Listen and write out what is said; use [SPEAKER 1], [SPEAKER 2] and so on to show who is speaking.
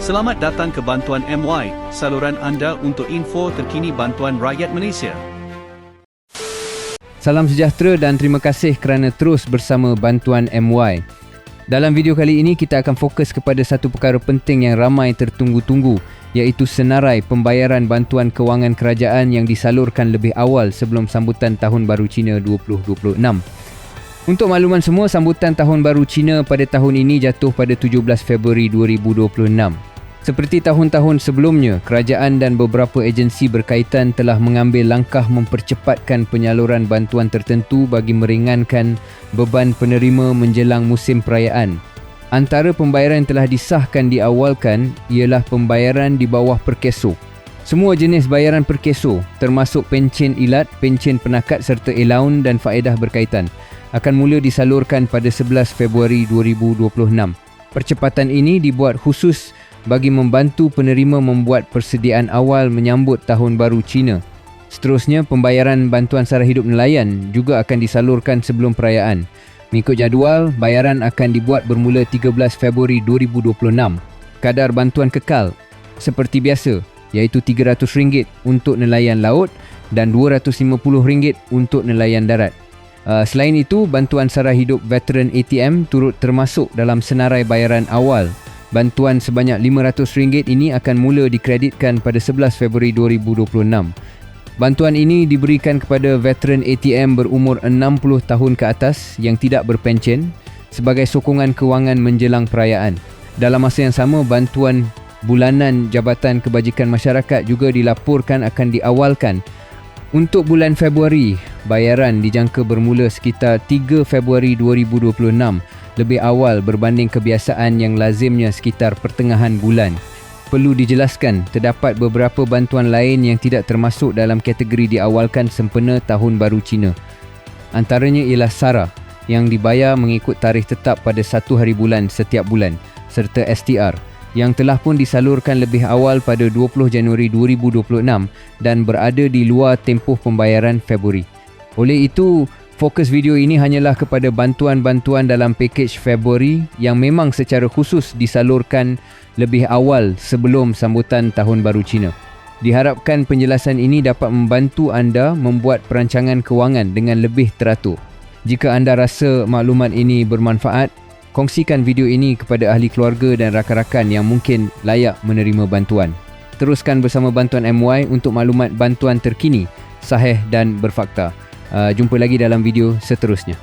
[SPEAKER 1] Selamat datang ke Bantuan MY, saluran anda untuk info terkini bantuan rakyat Malaysia.
[SPEAKER 2] Salam sejahtera dan terima kasih kerana terus bersama Bantuan MY. Dalam video kali ini kita akan fokus kepada satu perkara penting yang ramai tertunggu-tunggu, iaitu senarai pembayaran bantuan kewangan kerajaan yang disalurkan lebih awal sebelum sambutan Tahun Baru Cina 2026. Untuk makluman semua, sambutan Tahun Baru Cina pada tahun ini jatuh pada 17 Februari 2026. Seperti tahun-tahun sebelumnya, kerajaan dan beberapa agensi berkaitan telah mengambil langkah mempercepatkan penyaluran bantuan tertentu bagi meringankan beban penerima menjelang musim perayaan. Antara pembayaran yang telah disahkan diawalkan ialah pembayaran di bawah perkeso. Semua jenis bayaran perkeso, termasuk pencen ilat, pencen penakat serta elaun dan faedah berkaitan, akan mula disalurkan pada 11 Februari 2026. Percepatan ini dibuat khusus bagi membantu penerima membuat persediaan awal menyambut Tahun Baru Cina. Seterusnya, pembayaran bantuan sara hidup nelayan juga akan disalurkan sebelum perayaan. Mengikut jadual, bayaran akan dibuat bermula 13 Februari 2026. Kadar bantuan kekal seperti biasa, iaitu RM300 untuk nelayan laut dan RM250 untuk nelayan darat. Selain itu, bantuan sara hidup veteran ATM turut termasuk dalam senarai bayaran awal. Bantuan sebanyak RM500 ini akan mula dikreditkan pada 11 Februari 2026. Bantuan ini diberikan kepada veteran ATM berumur 60 tahun ke atas yang tidak berpencen sebagai sokongan kewangan menjelang perayaan. Dalam masa yang sama, bantuan bulanan Jabatan Kebajikan Masyarakat juga dilaporkan akan diawalkan. Untuk bulan Februari, bayaran dijangka bermula sekitar 3 Februari 2026, lebih awal berbanding kebiasaan yang lazimnya sekitar pertengahan bulan. Perlu dijelaskan, terdapat beberapa bantuan lain yang tidak termasuk dalam kategori diawalkan sempena Tahun Baru Cina. Antaranya ialah SARA yang dibayar mengikut tarikh tetap pada 1 hari bulan setiap bulan, serta STR yang telah pun disalurkan lebih awal pada 20 Januari 2026 dan berada di luar tempoh pembayaran Februari. Oleh itu, fokus video ini hanyalah kepada bantuan-bantuan dalam pakej Februari yang memang secara khusus disalurkan lebih awal sebelum sambutan Tahun Baru Cina. Diharapkan penjelasan ini dapat membantu anda membuat perancangan kewangan dengan lebih teratur. Jika anda rasa maklumat ini bermanfaat, kongsikan video ini kepada ahli keluarga dan rakan-rakan yang mungkin layak menerima bantuan. Teruskan bersama Bantuan MY untuk maklumat bantuan terkini, sahih dan berfakta. Jumpa lagi dalam video seterusnya.